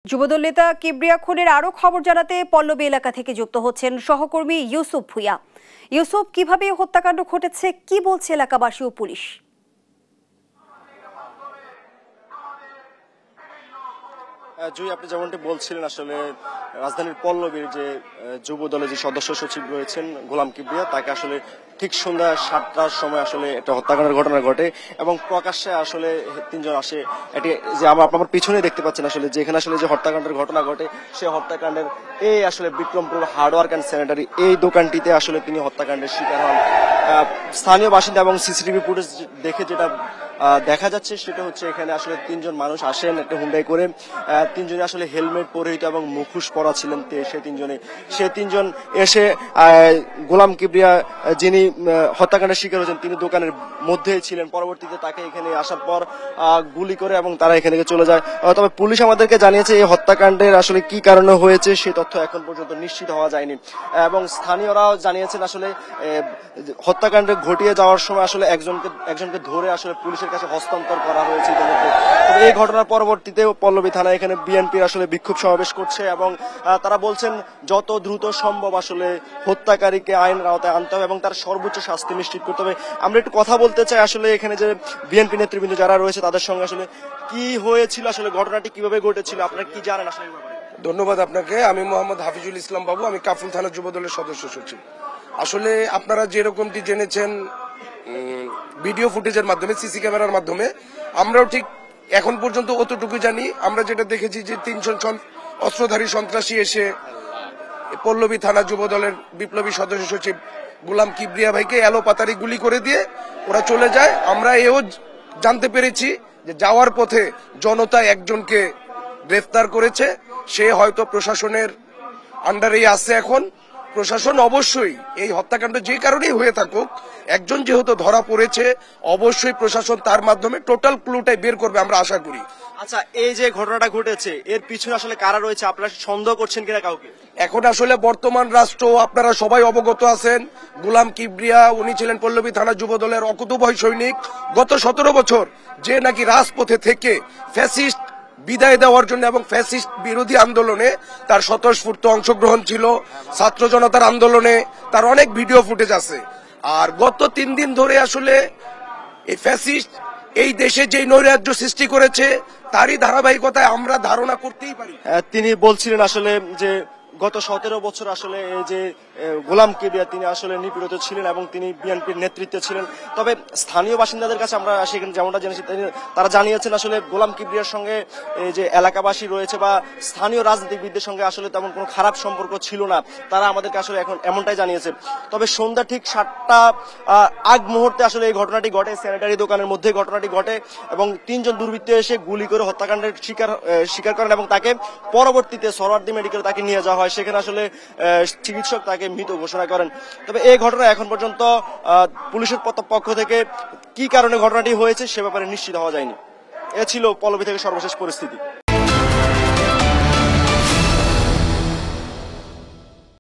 যুবদল নেতা কিবরিয়া খুনের আরো খবর জানাতে পল্লবী এলাকা থেকে যুক্ত হচ্ছেন সহকর্মী ইউসুফ ভুঁইয়া। ইউসুফ, কিভাবে হত্যাকাণ্ড ঘটেছে, কি বলছে এলাকাবাসী ও পুলিশ? জুই, আপনি যেমনটি বলছিলেন, আসলে রাজধানীর পল্লবীর যে যুব দলের যে সদস্য সচিব রয়েছেন গোলাম কিবরিয়া, তাকে আসলে ঠিক সন্ধ্যা 7টার সময় আসলে একটা হত্যাকাণ্ডের ঘটনা ঘটে এবং প্রকাশ্যে আসলে তিনজন আসে। এটি যে আপনার পিছনে দেখতে পাচ্ছেন, আসলে যেখানে আসলে যে হত্যাকাণ্ডের ঘটনা ঘটে, সেই হত্যাকাণ্ডের এই আসলে বিক্রমপুর হার্ডওয়ার্ক অ্যান্ড স্যানিটারি এই দোকানটিতে আসলে তিনি হত্যাকাণ্ডের শিকার হন। স্থানীয় বাসিন্দা এবং সিসিটিভি ফুটেজ দেখে যেটা দেখা যাচ্ছে সেটা হচ্ছে, এখানে আসলে তিনজন মানুষ আসেন একটা হুন্ডাই করে। তিনজনে আসলে হেলমেট পরিহিত এবং মুখোশ পরা ছিলেন সে তিনজন এসে গোলাম কিবরিয়া যিনি হত্যাকাণ্ডের শিকার হয়েছেন, তিনি দোকানের মধ্যেই ছিলেন। পরবর্তীতে তাকে এখানে আসার পর গুলি করে এবং তারা এখান থেকে চলে যায়। তবে পুলিশ আমাদেরকে জানিয়েছে এই হত্যাকাণ্ডের আসলে কি কারণে হয়েছে সে তথ্য এখন পর্যন্ত নিশ্চিত হওয়া যায়নি এবং স্থানীয়রাও জানিয়েছেন আসলে হত্যাকাণ্ড ঘটিয়ে যাওয়ার সময় আসলে একজনকে ধরে আসলে পুলিশের কাছে হস্তান্তর করা হয়েছে। এই ঘটনার পরবর্তীতে পল্লবী থানায় এখানে বিএনপির আসলে বিক্ষোভ সমাবেশ করছে এবং তারা বলছেন যত দ্রুত সম্ভব আসলে হত্যাকারীকে আইনের আওতায় আনতে হবে এবং তার সর্বোচ্চ শাস্তি নিশ্চিত করতে হবে। আমরা একটু কথা বলতে চাই আসলে এখানে যে বিএনপি নেতৃবৃন্দ যারা রয়েছে তাদের সঙ্গে, আসলে কি হয়েছিল, আসলে ঘটনাটি কিভাবে ঘটেছিল, আপনারা কি জানেন আসলে? ধন্যবাদ আপনাকে। আমি মোহাম্মদ হাফিজুল ইসলাম বাবু, আমি কাফরুল থানা যুব দলের সদস্য সচিব। আসলে আপনারা যেরকমটি জেনেছেন ভিডিও ফুটেজের মাধ্যমে, সিসি ক্যামেরার মাধ্যমে, আমরাও ঠিক এখন পর্যন্ত অতটুকু জানি। আমরা যেটা দেখেছি যে 300 অস্ত্রধারী সন্ত্রাসী এসে পল্লবী থানা যুব দলের বিপ্লবী সদস্য সচিব গোলাম কিবরিয়া ভাইকে এলোপাতারি গুলি করে দিয়ে ওরা চলে যায়। আমরা এও জানতে পেরেছি যে যাওয়ার পথে জনতা একজনকে গ্রেফতার করেছে, সে হয়তো প্রশাসনের আন্ডারেই আছে। এখন প্রশাসন অবশ্যই এই হত্যাকাণ্ড যে কারণেই হয়ে থাকুক, একজন যেহেতু ধরা পড়েছে, অবশ্যই প্রশাসন তার মাধ্যমে টোটাল ক্লুটাই বের করবে, আমরা আশা করি। আচ্ছা, এই যে ঘটনাটা ঘটেছে এর পিছনে আসলে কারা রয়েছে, আপনারা সন্দেহ করছেন কিনা কাউকে? এখন আসলে বর্তমান রাষ্ট্র আপনারা সবাই অবগত আছেন, গোলাম কিবরিয়া উনি ছিলেন পল্লবী থানা যুব দলের অকুতোভয় সৈনিক। গত 17 বছর যে নাকি রাজপথে থেকে ফ্যাসিস্ট বিদায় দেওয়ার জন্য এবং ফ্যাসিস্ট বিরোধী আন্দোলনে তার স্বতঃস্ফূর্ত অংশগ্রহণ ছিল, ছাত্র জনতার আন্দোলনে তার অনেক ভিডিও ফুটেজ আছে। আর গত 3 দিন ধরে আসলে এই ফ্যাসিস্ট এই দেশে যে নৈরাজ্য সৃষ্টি করেছে তারই ধারাবাহিকতায় আমরা ধারণা করতেই পারি। তিনি বলছিলেন আসলে যে গত 17 বছর আসলে এই যে গোলাম কিবরিয়া তিনি আসলে নিপীড়িত ছিলেন এবং তিনি বিএনপির নেতৃত্বে ছিলেন। তবে স্থানীয় বাসিন্দাদের কাছে আমরা সেখানে যেমনটা জেনেছি, তারা জানিয়েছেন আসলে গোলাম কিবরিয়ার সঙ্গে এই যে এলাকাবাসী রয়েছে বা স্থানীয় রাজনীতিবিদদের সঙ্গে আসলে তেমন কোনো খারাপ সম্পর্ক ছিল না, তারা আমাদেরকে আসলে এখন এমনটাই জানিয়েছে। তবে সন্ধ্যা ঠিক 7টা আগ মুহূর্তে আসলে এই ঘটনাটি ঘটে, স্যানিটারি দোকানের মধ্যে ঘটনাটি ঘটে এবং 3 জন দুর্বৃত্ত এসে গুলি করে হত্যাকাণ্ডের শিকার করেন এবং তাকে পরবর্তীতে সরওয়ার্দী মেডিকেল তাকে নিয়ে যাওয়া হয়। সেখানে আসলে চিকিৎসক তাকে মৃত ঘোষণা করেন। তবে এই ঘটনা এখন পর্যন্ত পুলিশের পক্ষ থেকে কি কারণে ঘটনাটি হয়েছে সে ব্যাপারে নিশ্চিত হওয়া যায়নি। এ ছিল পল্লবী থেকে সর্বশেষ পরিস্থিতি।